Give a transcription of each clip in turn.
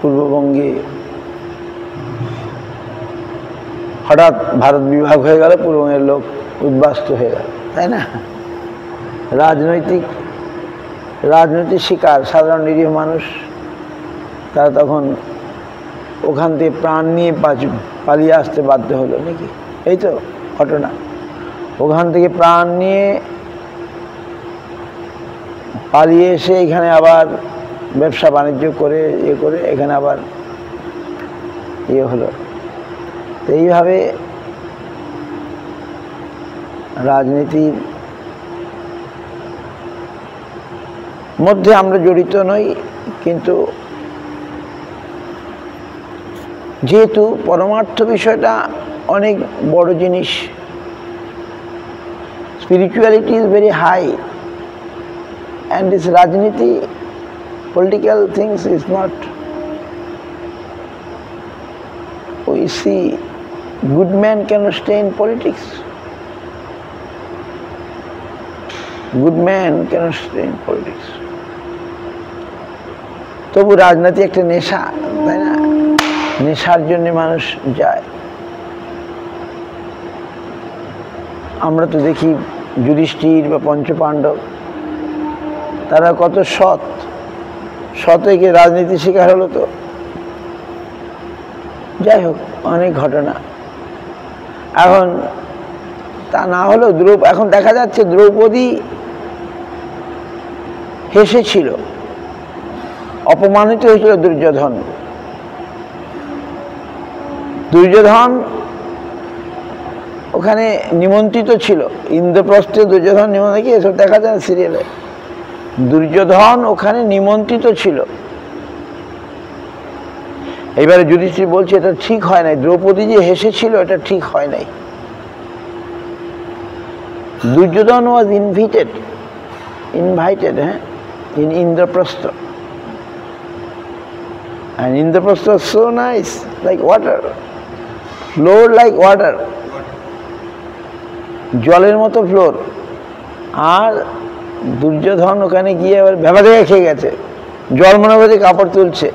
পূর্ববঙ্গে হঠাৎ ভারত বিভাগ হয়ে গেল, পূর্ববঙ্গের লোক উদ্বাস্তু হয়ে গেল, তাই না? রাজনৈতিক শিকার সাধারণ নিরীহ মানুষ, তারা তখন ওখান থেকে প্রাণ নিয়ে পালিয়ে আসতে বাধ্য হলো নাকি? এই তো ঘটনা। ওখান থেকে প্রাণ নিয়ে পালিয়ে এসে এখানে আবার ব্যবসা বাণিজ্য করে এখানে আবার হলো। তো এইভাবে রাজনীতির মধ্যে আমরা জড়িত নই, কিন্তু যেহেতু পরমার্থ বিষয়টা অনেক বড় জিনিস, spirituality is very high, and this Rajniti, political things is not. We see good man cannot stay in politics. Good man cannot stay in politics. তবু রাজনীতি একটা নেশা, তাই না? নেশার জন্য মানুষ যায়। আমরা তো দেখি যুধিষ্ঠির বা পঞ্চপাণ্ডব, তারা কত সৎ থেকে রাজনীতি শিকার হলো। তো যাই হোক, অনেক ঘটনা। এখন তা না হলেও এখন দেখা যাচ্ছে দ্রৌপদী হেসেছিল, অপমানিত হয়েছিল দুর্যোধন ওখানে নিমন্ত্রিত ছিল, ইন্দ্রপ্রস্থে দুর্যোধন নিমন্ত্রণ, কি এসব দেখা যায় সিরিয়ালে? দুর্যোধন ওখানে নিমন্ত্রিত ছিল। এবারে যুধিষ্ঠির বলছে এটা ঠিক হয় নাই, দ্রৌপদী যে হেসেছিল এটা ঠিক হয় নাই। Duryodhana was invited in Indraprastha, and Indraprastha was so nice, like water, flowed like water, জলের মতো ফ্লোর। আর দুর্যোধন ওখানে গিয়ে আবার ভেবা থেকে খেয়ে গেছে, জল মনে করে কাপড় তুলছে।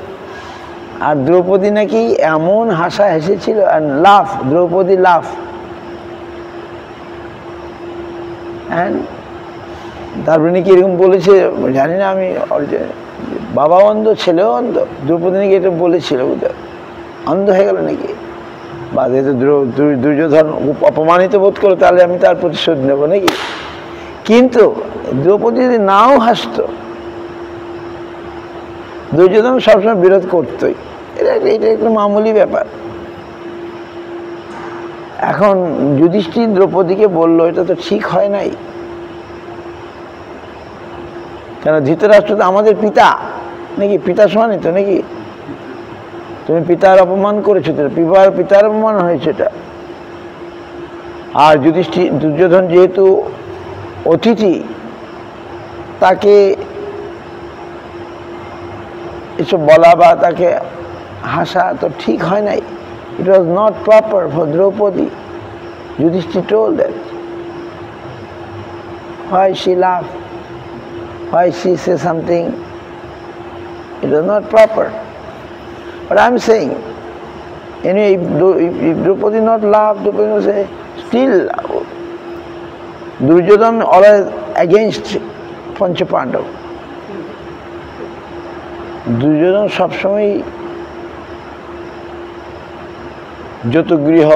আর দ্রৌপদী নাকি এমন হাসা হেসেছিল, and laugh, দ্রৌপদী লাফ। and তারপরে নাকি এরকম বলেছে, জানি না আমি, বাবা অন্ধ ছেলেও অন্ধ, দ্রৌপদী নাকি এটা বলেছিল, অন্ধ হয়ে গেল নাকি, বা যেহেতু দুর্যোধন অপমানিত বোধ করলো, তাহলে আমি তার প্রতিশোধ নেব নাকি। কিন্তু দ্রৌপদী যদি নাও হাসত, দুর্যোধন সবসময় বিরোধ করতই। এটা একটা মামুলি ব্যাপার। এখন যুধিষ্ঠির দ্রৌপদীকে বলল এটা তো ঠিক হয় নাই, কেন ধৃতরাষ্ট্র তো আমাদের পিতা নাকি, পিতা সমানই তো নাকি, তুমি পিতার অপমান করেছো, পিতার অপমান হয়েছে এটা। আর দুর্যোধন যেহেতু অতিথি, তাকে এসব বলা বা তাকে হাসা তো ঠিক হয় নাই। It was not proper for Draupadi. Yudhishthira told that. Why she laughed? Why she say something? It was not proper. But I am saying, anyway, if Draupadi not laugh, Draupadi will say, still, Duryodhana always against Panchapandav. Duryodhana সবসময় যতগৃহ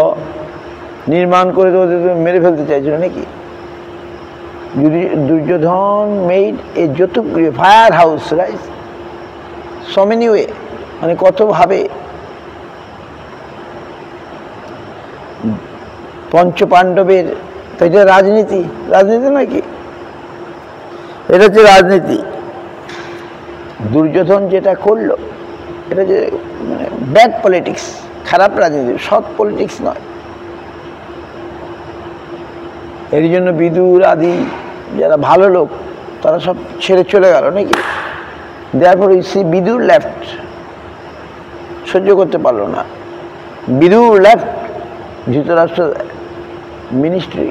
নির্মাণ করে ওদের মেরে ফেলতে চাইছিল নাকি। Duryodhan made a যতগৃহ, fire house, right, so many way, মানে কতভাবে পঞ্চপাণ্ডবের। তো এটা রাজনীতি নাকি, এটা হচ্ছে রাজনীতি। দুর্যোধন যেটা করলো এটা যে মানে ব্যাড পলিটিক্স, খারাপ রাজনীতি, সৎ পলিটিক্স নয়। এর জন্য বিদুর আদি যারা ভালো লোক তারা সব ছেড়ে চলে গেল নাকি। therefore you see Vidura left, সহ্য করতে পারলো না, বিদুর লেফট ধৃতরাষ্ট্র মিনিস্ট্রি,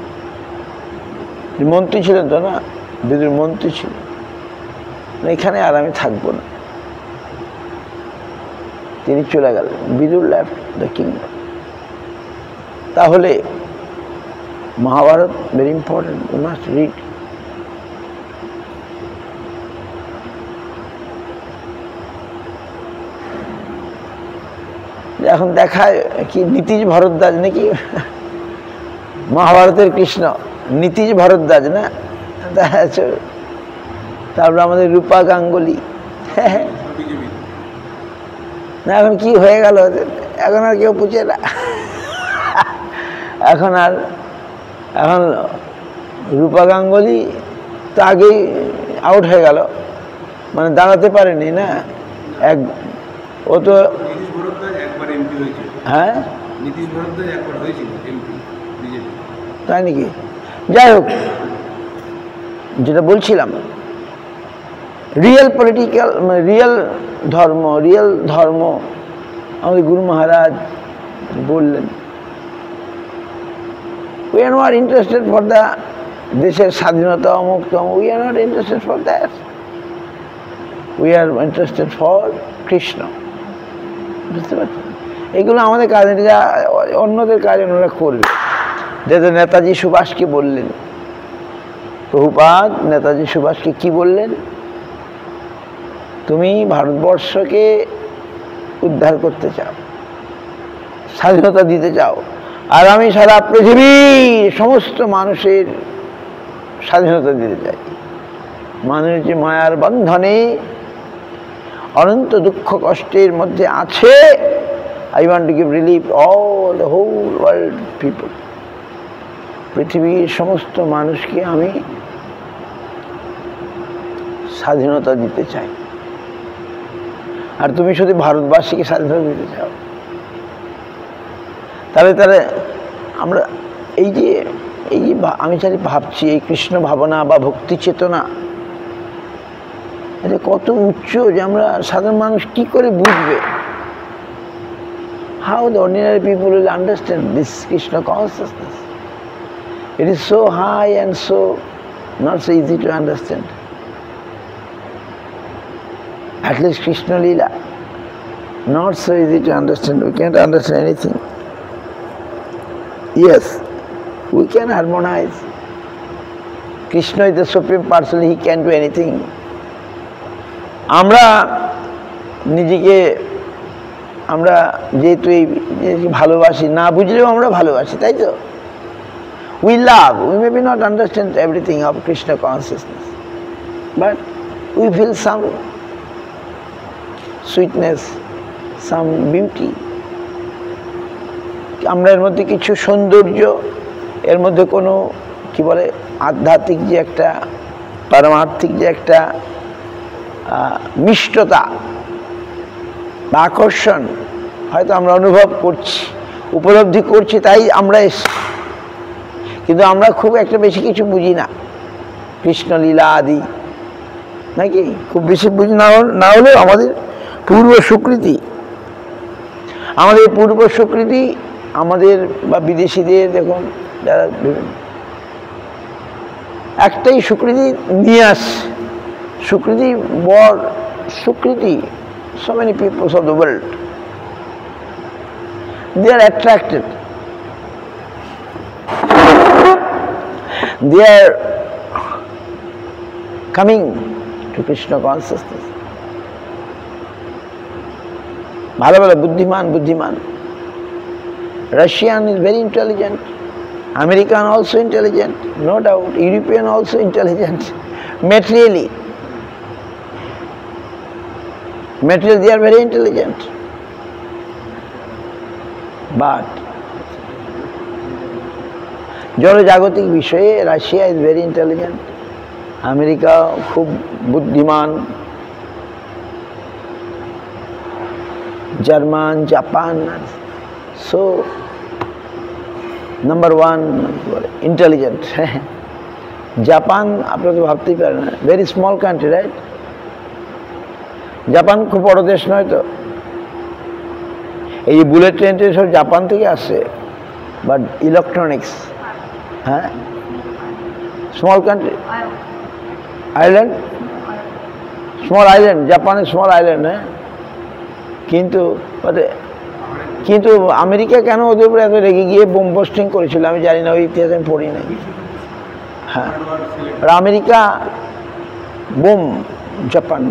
মন্ত্রী ছিলেন তো না, বিদুর মন্ত্রী ছিল, এখানে আর আমি থাকবো না। তিনি চলে গেলেন, বিদুর লেফট দ্য কিংডম। তাহলে Mahabharata very important, you must read. এখন দেখায় কি নীতিশ ভরদ্বাজ নাকি মহাভারতের কৃষ্ণ, নীতিশ ভরদ্বাজ না, দেখা যাচ্ছে। তারপরে আমাদের রূপা গাঙ্গুলি, না এখন কি হয়ে গেল, এখন আর কেউ বুঝে না। এখন রূপা গাঙ্গুলি তো আগেই আউট হয়ে গেল, মানে দাঁড়াতে পারেনি না। ও তো হ্যাঁ তাই নাকি? যাই হোক, যেটা বলছিলাম, রিয়েল পলিটিক্যাল, মানে রিয়েল ধর্ম আমাদের গুরু মহারাজ বললেন, we are not interested for the দেশের স্বাধীনতা অমুক তমুক, we are not interested for that, we are interested for Krishna. বুঝতে পারছেন? এগুলো আমাদের কাজে, অন্যদের কাজে ওনারা করবে। যেটা নেতাজি সুভাষকে বললেন, প্রভুপাদ নেতাজি সুভাষকে কি বললেন? তুমি ভারতবর্ষকে উদ্ধার করতে চাও, স্বাধীনতা দিতে চাও, আর আমি সারা পৃথিবীর সমস্ত মানুষের স্বাধীনতা দিতে চাই। মানুষ যে মায়ার বন্ধনে অনন্ত দুঃখ কষ্টের মধ্যে আছে, I want to give relief all the whole world people. পৃথিবীর সমস্ত মানুষকে আমি স্বাধীনতা দিতে চাই, আর তুমি শুধু ভারতবাসীকে স্বাধীনতা দিতে চাও। তাহলে আমরা এই যে আমি ভাবছি, এই কৃষ্ণ ভাবনা বা ভক্তি চেতনা, এটা কত উচ্চ যে আমরা সাধারণ মানুষ কি করে বুঝবে? How the ordinary people will understand this Krishna consciousness? It is so high and so not so easy to understand. At least Krishna Leela, not so easy to understand. We can't understand anything. Yes, we can harmonize. Krishna is the Supreme Person, He can do anything. আমরা নিজেকে, আমরা যেহেতু এই ভালোবাসি, না বুঝলেও আমরা ভালোবাসি, তাই তো? We love, we maybe not understand everything of Krishna consciousness, but we feel some sweetness, some beauty. আমরা এর মধ্যে কিছু সৌন্দর্য, এর মধ্যে কোনো কি বলে আধ্যাত্মিক যে একটা, পারমার্থিক যে একটা মিষ্টতা বা আকর্ষণ হয়তো আমরা অনুভব করছি, উপলব্ধি করছি, তাই আমরা এসছি। কিন্তু আমরা খুব একটা বেশি কিছু বুঝি না, কৃষ্ণ লীলা আদি নাকি খুব বেশি বুঝি না হলেও আমাদের পূর্ব স্বীকৃতি, আমাদের বা বিদেশিদের, দেখুন যারা একটাই স্বীকৃতি নিয়ে আসছে, স্বীকৃতি, so many peoples of the world, they are attracted, they are coming to Krishna consciousness. ভালো বুদ্ধিমান Russian is very intelligent, American also intelligent, no doubt, European also intelligent, materially they are very intelligent, but জড়জাগতিক বিষয়ে Russia is very intelligent, America খুব বুদ্ধিমান, German, Japan, so number one intelligent. Japan আপনারা তো ভাবতেই পারেন না, very small country, right? Japan খুব বড় দেশ নয় তো, এই বুলেট ট্রেন সব জাপান থেকে আসছে, বাট ইলেকট্রনিক্স, হ্যাঁ, small country, island, small island, জাপানের স্মল আইল্যান্ড, হ্যাঁ, কিন্তু কিন্তু আমেরিকা কেন ওদের উপরে এত রেগে গিয়ে বোম পোস্টিং করেছিল আমি জানি না, ওই ইতিহাস আমি পড়ি নাই। হ্যাঁ, আর আমেরিকা বোম জাপান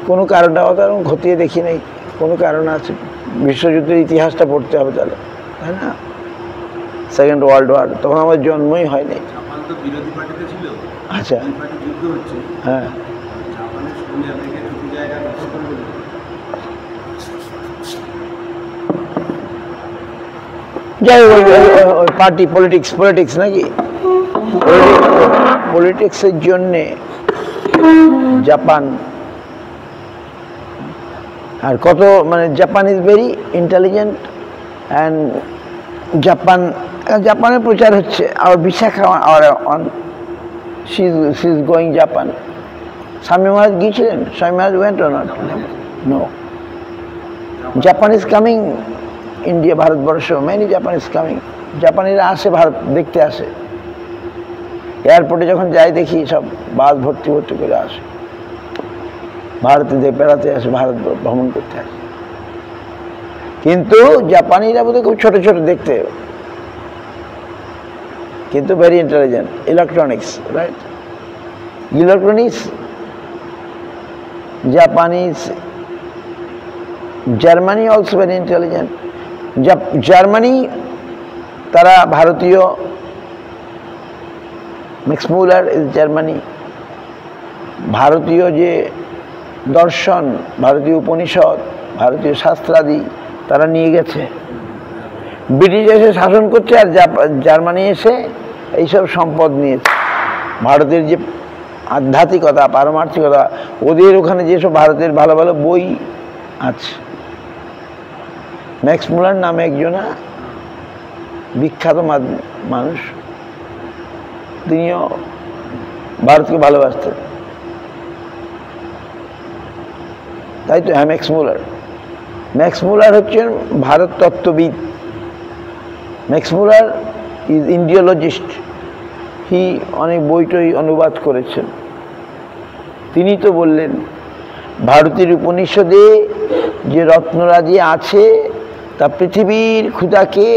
কোনো কারণটা অতরকম খতিয়ে দেখি নাই, কোনো কারণ আছে? বিশ্বযুদ্ধের ইতিহাসটা পড়তে হবে তাহলে, তাই না? সেকেন্ড ওয়ার্ল্ড ওয়ার, তখন আমার জন্মই হয়নি। আচ্ছা, হ্যাঁ, যাই হোক, পার্টি পলিটিক্স নাকি, পলিটিক্সের জন্যে জাপান, আর কত মানে Japan is very intelligent and জাপানের প্রচার হচ্ছে। আর Bishakha she is going Japan. Swami Maharaj গিয়েছিলেন? Swami Maharaj went or not? No. Japan is coming India, Bharatvarsha, many Japan is coming. জাপানিরা আসে, ভারত দেখতে আসে। এয়ারপোর্টে যখন যাই দেখি সব বাস ভর্তি করে আসে, ভারতে বেড়াতে আসে, ভারত ভ্রমণ করতে আসে। কিন্তু জাপানিরা বোধহয় খুব ছোট ছোট দেখতে, কিন্তু very intelligent. Electronics, right? Electronics Japanese, Germany also very intelligent. Germany, তারা ভারতীয়, ম্যাক্স মুলার ইজ জার্মানি। ভারতীয় যে দর্শন, ভারতীয় উপনিষদ, ভারতীয় শাস্ত্রাদি তারা নিয়ে গেছে। ব্রিটিশ এসে শাসন করছে, আর জার্মানি এসে এইসব সম্পদ নিয়েছে। ভারতের যে আধ্যাত্মিকতা, পারমার্থিকতা, ওদের ওখানে যেসব ভারতের ভালো ভালো বই আছে। ম্যাক্স মুলার নামে একজনা বিখ্যাত মানুষ, তিনিও ভারতকে ভালোবাসতেন, তাই তো। হ্যাঁ, ম্যাক্স মুলার হচ্ছেন ভারত তত্ত্ববিদ। Max Muller is Indologist. অনেক বইটই অনুবাদ করেছেন। তিনি তো বললেন ভারতের উপনিষদে যে রত্নরাজি আছে তা পৃথিবীর ক্ষুধাকে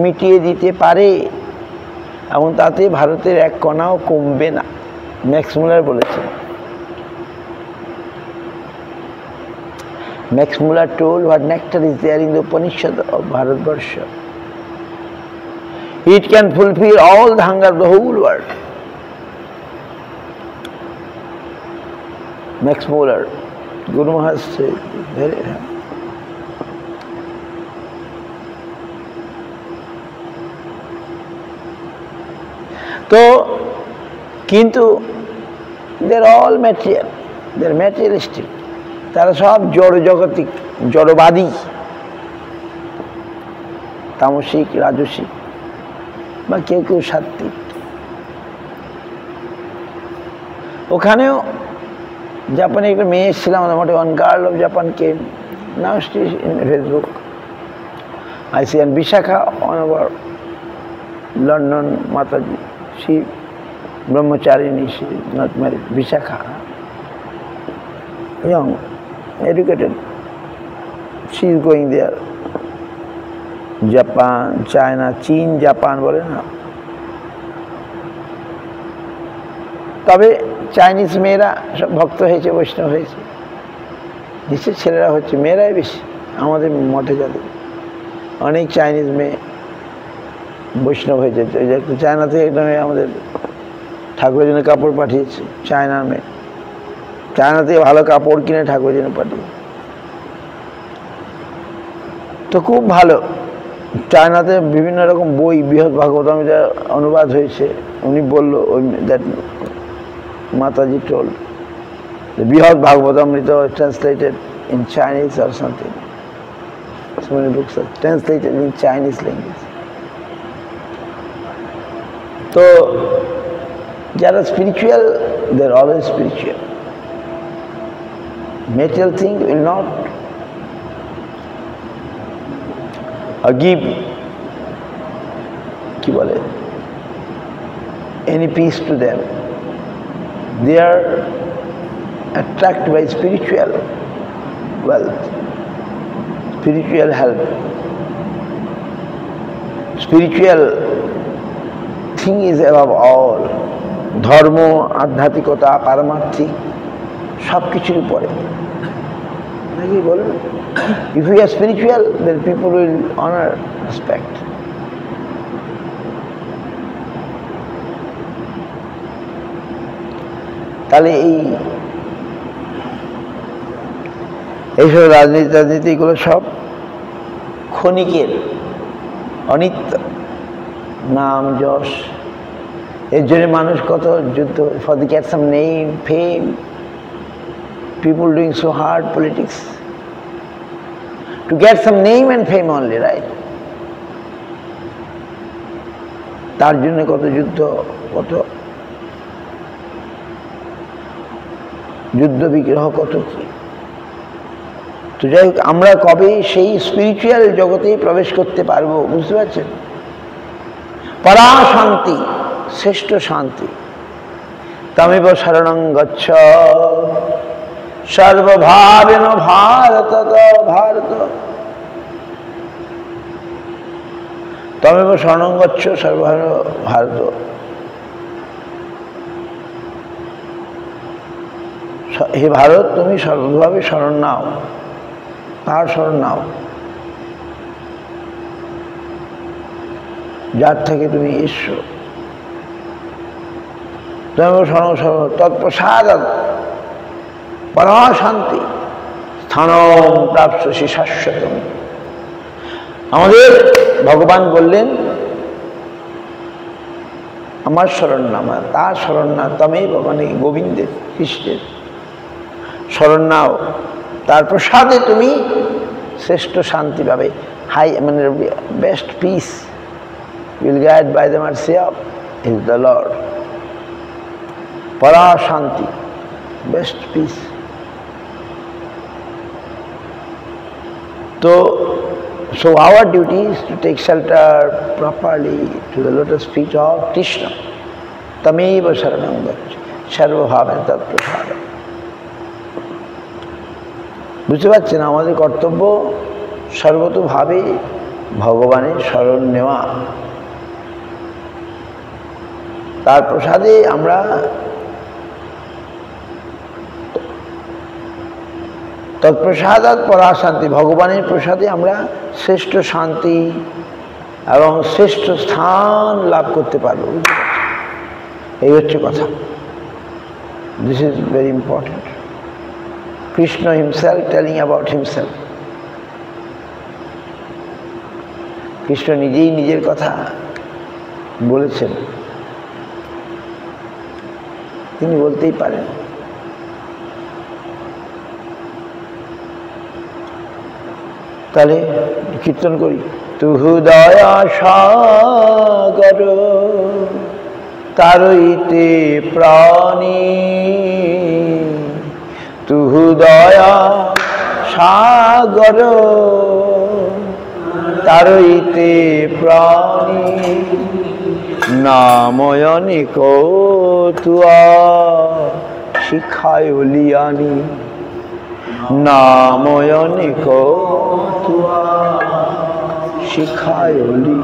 মিটিয়ে দিতে পারে এবং তাতে ভারতের এক কণাও কমবে না। ম্যাক্স মুলার বলেছেন। Max Muller told what nectar is there in the Upanishad of Bharatvarsha. It can fulfill all the hunger of the whole world. Max Muller, Guru Maharaj said, very তো কিন্তু they are all material, they are materialistic. তারা সব জড়জগতিক, জড়বাদী, তামসিক, রাজসিক, বা কেউ কেউ সাত্ত্বিক। ওখানেও জাপানে একটা মেয়ে এসেছিলাম, মোটামুটি one girl of Japan came, now she is in Facebook. I see, and Vishakha, one of our London Mataji, she brahmacharini, she is not married. Vishakha, young, educated, she is going there. Japan, China, চীন, Japan বলে না। তবে Chinese মেয়েরা সব ভক্ত হয়েছে, বৈষ্ণব হয়েছে। দেশের ছেলেরা হচ্ছে, মেয়েরাই বেশি আমাদের মঠে যাদের। অনেক চাইনিজ মেয়ে বৈষ্ণব হয়েছে। চায়না থেকে একটা মেয়ে আমাদের ঠাকুরের জন্য কাপড় পাঠিয়েছে, চায়নার মেয়ে। চায়না থেকে ভালো কাপড় কিনে ঠাকুরের জন্য পাঠিয়ে, তো খুব ভালো। চায়নাতে বিভিন্ন রকম বই, বৃহৎ ভাগবতামৃতা অনুবাদ হয়েছে। উনি বলল, ওই that Mataji told, Brihad Bhagavatamrita translated in Chinese or something. So many books are translated in Chinese language. So, যারা spiritual, they are always spiritual. Material thing will not give, কি বলে, any peace to them. They are attracted by spiritual wealth, spiritual help, spiritual thing is above all. ধর্ম, আধ্যাত্মিকতা, পারমার্থিক সব কিছুর উপরে নাকি বলুন? If we are spiritual, then people will honor, respect. তাহলে এইসব রাজনীতি এগুলো সব ক্ষণিকের, অনিত্য, নাম যশ, এর জন্য মানুষ কত যুদ্ধ, for to get some name, fame, people doing so hard politics to get some name and fame only, right? তার জন্য কত যুদ্ধ, কত যুদ্ধ বিগ্রহ, কত কি। তো যাই হোক, আমরা কবে সেই স্পিরিচুয়াল জগতে প্রবেশ করতে পারবো বুঝতে পারছেন? পরা শান্তি, শ্রেষ্ঠ শান্তি। তমেব শরণং গচ্ছ সর্বভাবেন ভারত ভারত। তমেব শরণং গচ্ছ সর্বভাবেন ভারত। হে ভারত, তুমি সর্বভাবে শরণ নাও। তার শরণ নাও যার থেকে তুমি এসছো। তৎপ্রসাদ পরমাশান্তি স্থানম প্রাপ্স্যসি শাশ্বতম। আমাদের ভগবান বললেন আমার শরণ না, তার শরণ না, তমেব মানে গোবিন্দের, কৃষ্ণের শরণ নাও, তার প্রসাদে তুমি শ্রেষ্ঠ শান্তি পাবে। হাই মানে best piece will guide by the mercy of is the Lord. Para Shanti, best peace. So our duty is to take shelter properly to the lotus feet of Krishna. Tameva Sharanam Gaccha, Sarvabhavan Tat Prasada. বুঝতে পারছেন? আমাদের কর্তব্য সর্বতোভাবে ভগবানের শরণ নেওয়া, তার প্রসাদে আমরা তৎপ্রসাদাৎ পরা শান্তি, ভগবানের প্রসাদে আমরা শ্রেষ্ঠ শান্তি এবং শ্রেষ্ঠ স্থান লাভ করতে পারব। এই হচ্ছে কথা। This is very important. Krishna himself telling about himself. Krishna নিজেই নিজের কথা বলেছেন, তিনি বলতেই পারেন। তাহলে কীর্তন করি। তুহু দয়া সাগর তারইতে প্রাণী, তুহু দয়া সাগর তারইতে প্রাণী, নাময়নি কৌতুয়া শিখায় লিয়ানি, নাময়নি কৌতুয়া শিখায় লি।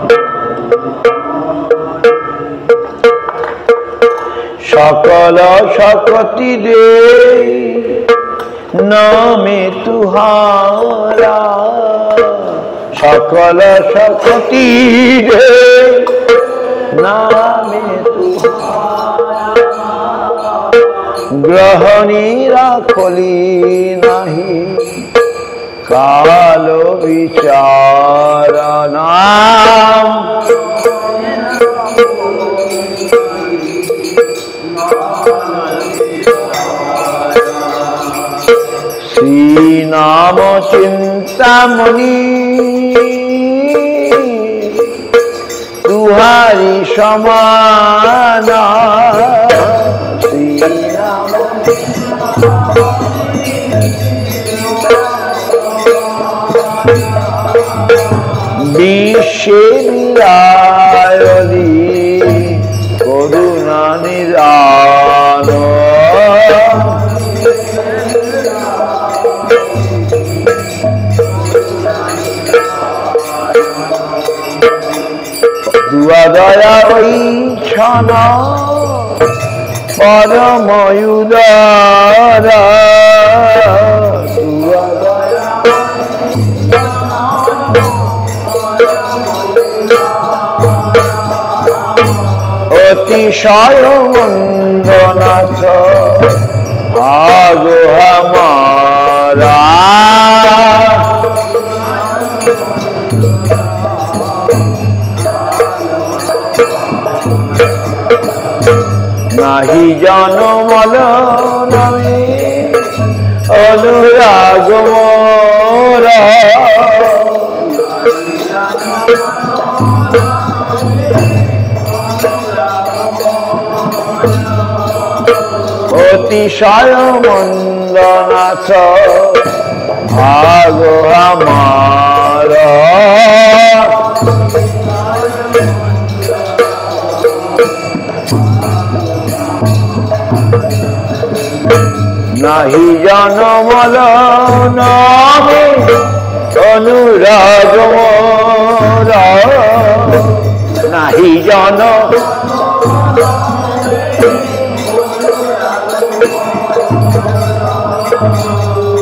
সকল শক্তি দে নামে তুহারা, সকল শক্তি দে নামে তুহারা, গ্রহণী রাখলি নাহি কাল বিচারণাম, শ্রীনাম চিন্তামণি তুহারি সমান, শ্রীনাম বিশ্বে বিরায়লি করুণা নিদান, দুয়া দয়া ওই ছানা পরময়ুদারা দুয়া দয়া অতিশয় মন্দনাথ আগো আমারা নাহি জনমল নামে অনুরাগ মোরা অতিশয় মন্দনাথ আগো আমারা নাহি জনমল নামে অনুরাগ মোরা নাহি জন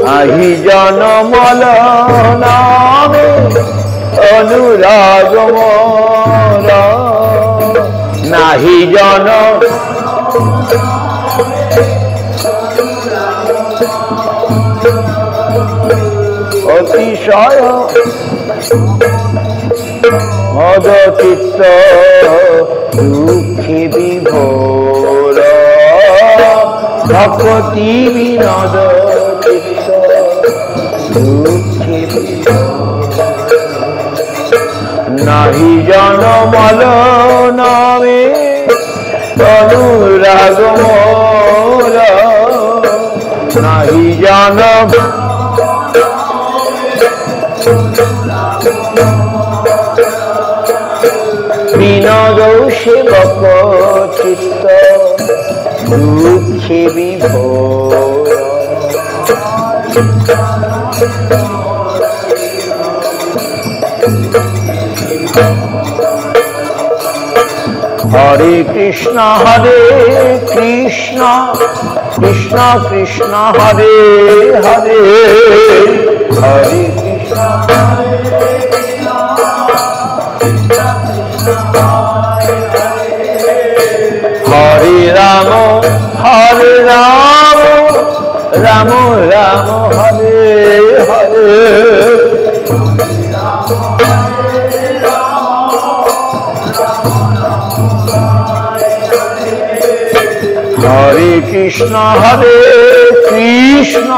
নাহি জনমল নামে অনুরাগ মোরা নাহি জন অতিশয় মদ চিত্ত দুঃখে বিভোর ভক্তি বিনোদ চিত্ত দুঃখে নাহি জনমল নামে অনুরাগ মোরা নাহি জন বিনোদ সেবক চিত্ত দুঃখে বিভোর হরে কৃষ্ণ কৃষ্ণ কৃষ্ণ কৃষ্ণ হরে হরে হরে কৃষ্ণ হরে রাম রাম রাম হরে হরে হরে কৃষ্ণ কৃষ্ণ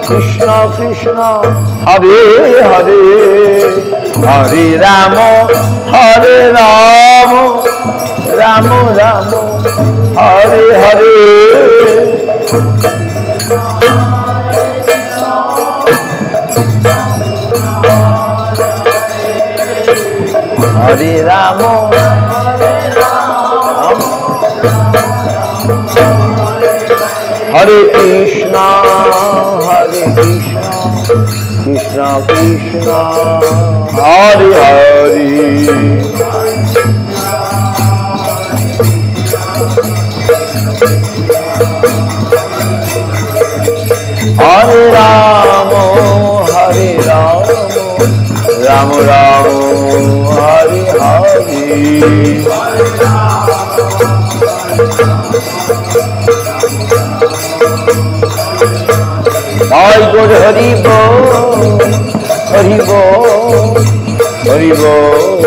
কৃষ্ণ কৃষ্ণ হরে হরে হরে রাম রাম রাম হরে হরে হরে রাম হরে কৃষ্ণ কৃষ্ণ কৃষ্ণ হরে হরে হরে রাম রাম রাম হরে হরে জয় গুরু হরি বল হরি বল হরি বল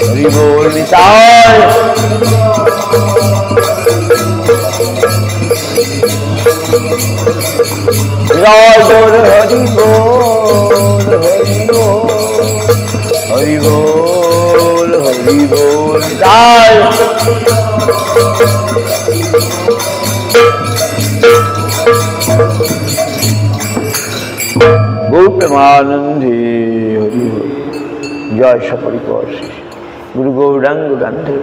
হরি বল নিতাই জয় গুরু হরি বল হরি বল হরি বল নিতাই গৌর প্রেমানন্দে হরি হরি জয় সপরিকর গুরু গৌরাঙ্গ গান্ধীর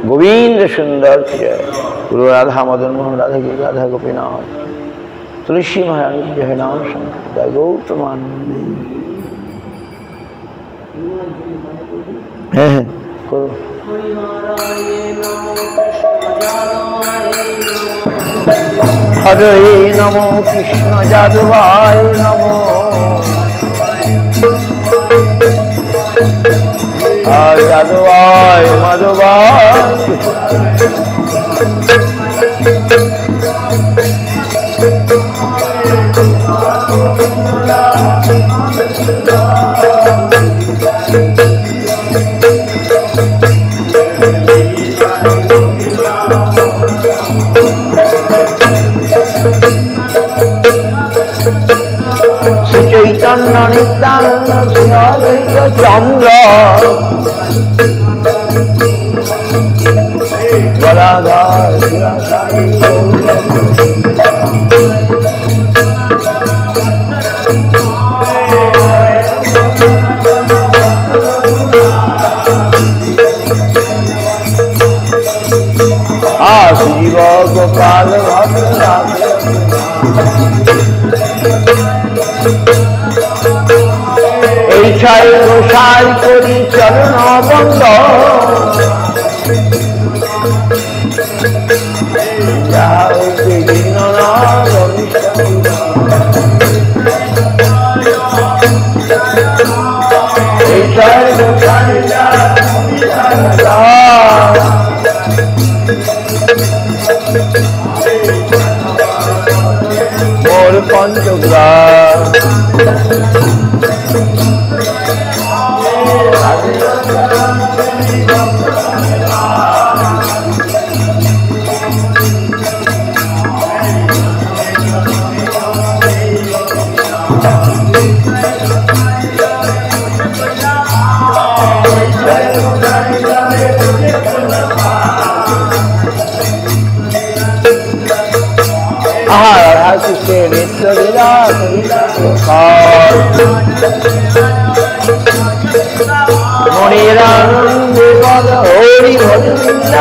গোবিন্দ সুন্দর জয় গুরু রাধা মদন মোহন রাধা কি রাধা গোপীনাথ तुलसी महाराज जय नाम संकीर्तन गौतमानंदे। करो हरे नमो कृष्ण जादवाय नमो जादवाय माधवाय चैतन्य नित्यानंद श्री अद्वैत चंद्र गदाधर शिवासादि शिव गोपाल এইছাই গোসাই করি চরণ বন্ধ এইছাই গোসাই মোর পঞ্চগ্রাম মনিরানন্দে পদ হরি ভজনব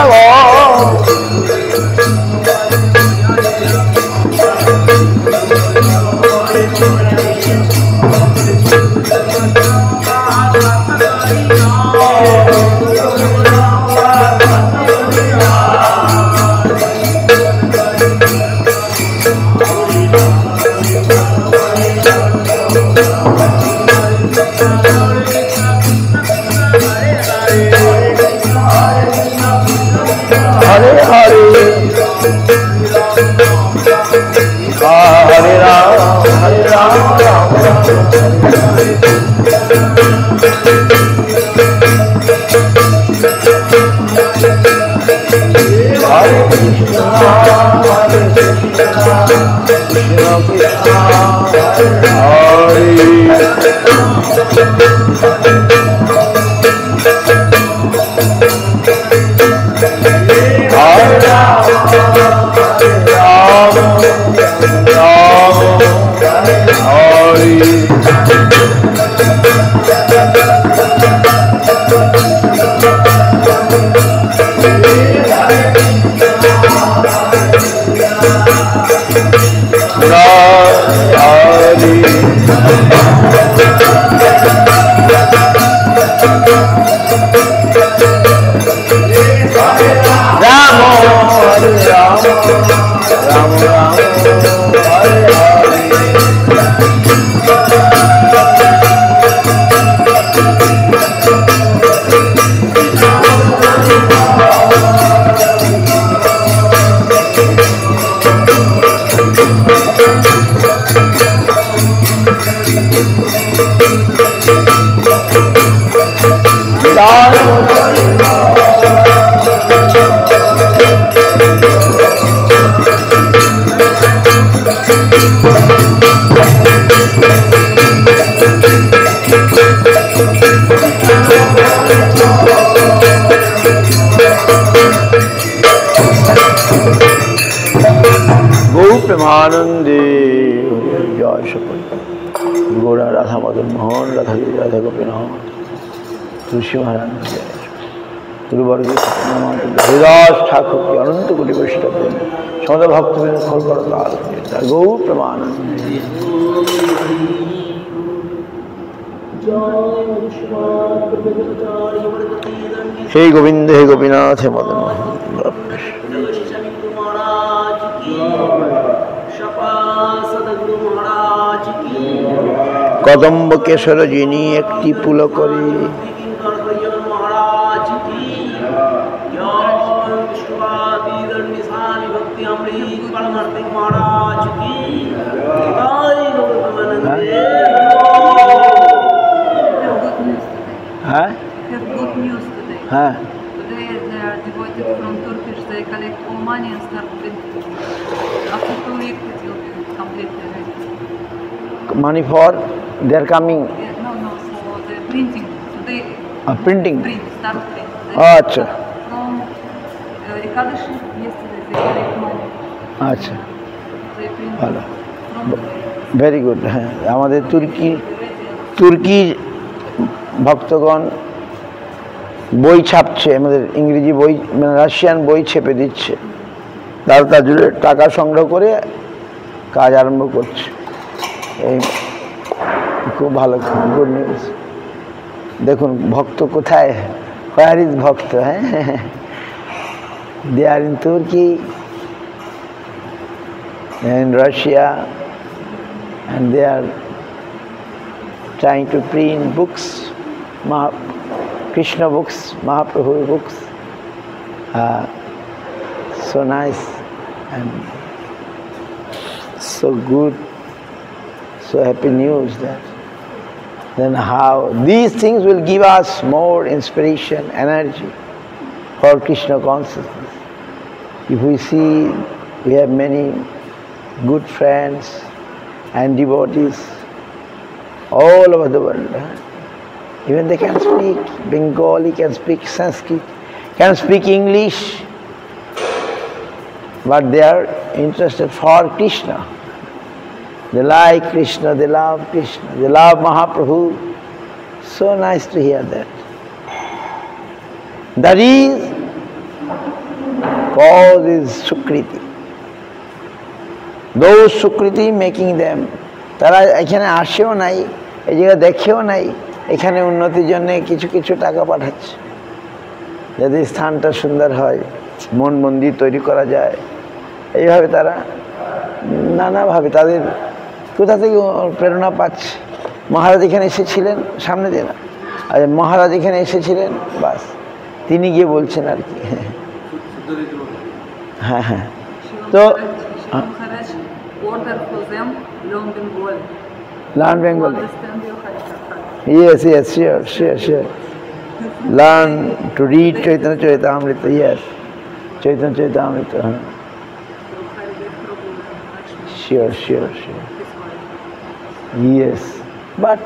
हरे हरे हरे राम राम हरे कृष्ण कृष्ण प्रेमानंदे जय सपन गौरा राधा मदन मोहन राधा राधा गोपीनाथ तुलसी महाराज जय। গুরুবর্গ হরিদাস ঠাকুরকে অনন্ত কোটি বৈষ্ণব সমস্ত ভক্তবৃন্দ খোল করো তার গৌর প্রেমানন্দ। হে গোবিন্দ হে গোপীনাথ হে মদন কদম্ব কেশর যিনি একটি পুল করে Have good news today. হ্যাঁ Today they are devoted from Turkish. They collect all money and start printing. After 2 weeks it will be completely ready. money for they are coming No, for the printing. Today printing start print. আচ্ছা From Ekadashi, yesterday they collect money. আচ্ছা They print ভালো from the very good. হ্যাঁ আমাদের তুর্কি ভক্তগণ বই ছাপছে, আমাদের ইংরেজি বই মানে রাশিয়ান বই ছেপে দিচ্ছে, তার জন্য টাকা সংগ্রহ করে কাজ আরম্ভ করছে। এই খুব ভালো গুড নিউজ। দেখুন ভক্ত কোথায়, হোয়ার ইজ ভক্ত, হ্যাঁ দে আর ইন তুর্কি and Russia, and they are trying to print books, Krishna books, Mahaprabhu books. So nice and so good, so happy news that then how these things will give us more inspiration, energy for Krishna consciousness. If we see we have many good friends and devotees all over the world. Even they can speak Bengali, can speak Sanskrit, can speak English, but they are interested for Krishna. They like Krishna, they love Krishna, they love Mahaprabhu. So nice to hear that. That is cause is Sukriti. Those Sukriti making them, তারা এখানে আসেও নাই, এই জায়গায় দেখেও নাই, এখানে উন্নতির জন্য কিছু কিছু টাকা পাঠাচ্ছে, যদি স্থানটা সুন্দর হয়, মন মন্দির তৈরি করা যায়, এইভাবে তারা নানাভাবে তাদের কোথা থেকে প্রেরণা পাচ্ছে। মহারাজ এখানে এসেছিলেন, সামনে দিয়ে না, আর মহারাজ এখানে এসেছিলেন, বাস তিনি গিয়ে বলছেন আর কি। হ্যাঁ হ্যাঁ তো order for them learn Bengali. Learn Bengali. Understand your Harikatha. Yes, sure. Learn to read Chaitanya Charitamrita, yes. Chaitanya Charitamrita. Sure. Yes, but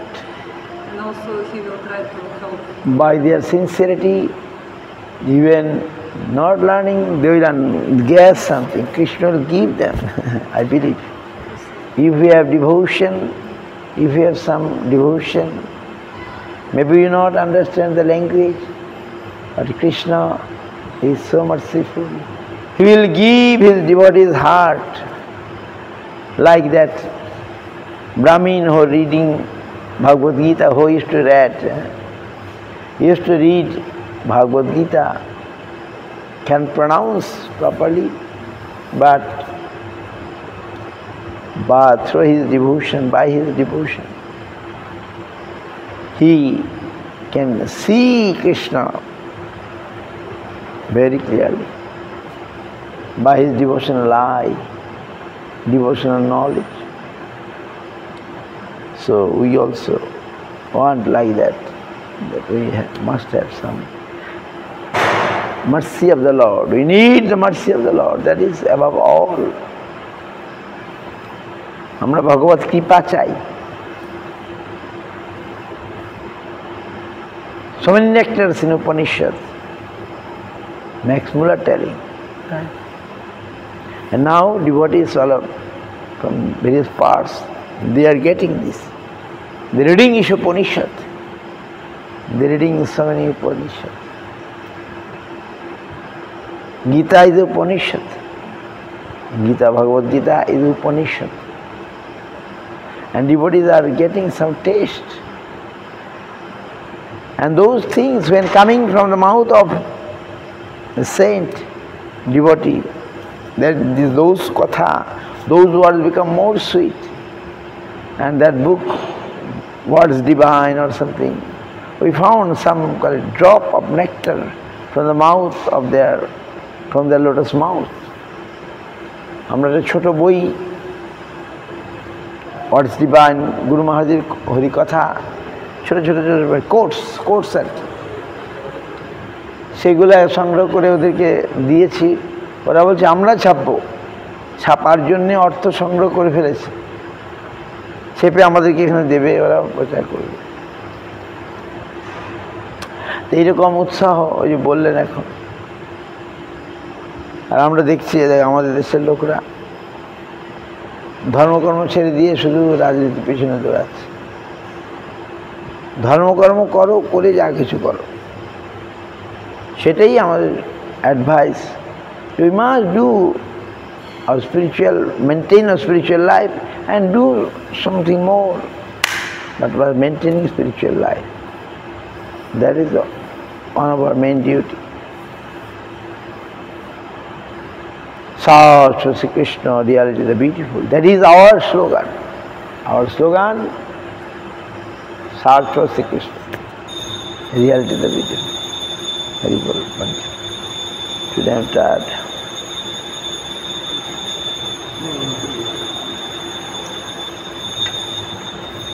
And also he will try to help. by their sincerity, even not learning, they will guess something. Krishna will give them, I believe. If we have devotion, if we have some devotion, maybe you not understand the language, but Krishna is so merciful. He will give his devotee's heart, like that Brahmin who reading Bhagavad Gita, who used to read Bhagavad Gita, can pronounce properly, but through his devotion, by his devotion, he can see Krishna very clearly by his devotional life, devotional knowledge. So we also want like that we must have some mercy of the Lord. We need the mercy of the Lord. That is above all. আমরা ভগবত কৃপা চাই। So many nectars in Upanishad, Max Muller telling. And now devotees all from various parts, they are getting this. They are reading Ishopanishad. They are reading so many Upanishads. Gita is Upanishad. Gita, Bhagavad Gita is Upanishad. And devotees are getting some taste. And those things, when coming from the mouth of a saint, devotee, those katha, those words become more sweet. And that book, Words Divine or something, we found some drop of nectar from the mouth of from their lotus mouth. আমরা একটা ছোট বই, Words Divine, গুরু মহারাজের হরি কথা, ছোট ছোট ছোট quotes আর কি, সেগুলো সংগ্রহ করে ওদেরকে দিয়েছি। ওরা বলছে আমরা ছাপবো, ছাপার জন্যে অর্থ সংগ্রহ করে ফেলেছে, ছেপে আমাদেরকে এখানে দেবে, ওরা প্রচার করবে। এইরকম উৎসাহ ওই যে বললেন এখন। আর আমরা দেখছি আমাদের দেশের লোকরা ধর্মকর্ম ছেড়ে দিয়ে শুধু রাজনীতির পেছনে দৌড়াচ্ছে। ধর্মকর্ম করো, করে যা কিছু করো, সেটাই আমাদের advice. We must do our spiritual, maintain our spiritual life and do something more, but while maintaining spiritual life, that is one of our main duty. Search for Sri Krishna, reality the beautiful. That is our slogan. Our slogan, search for Sri Krishna, reality the beautiful. Very good. Today I am tired.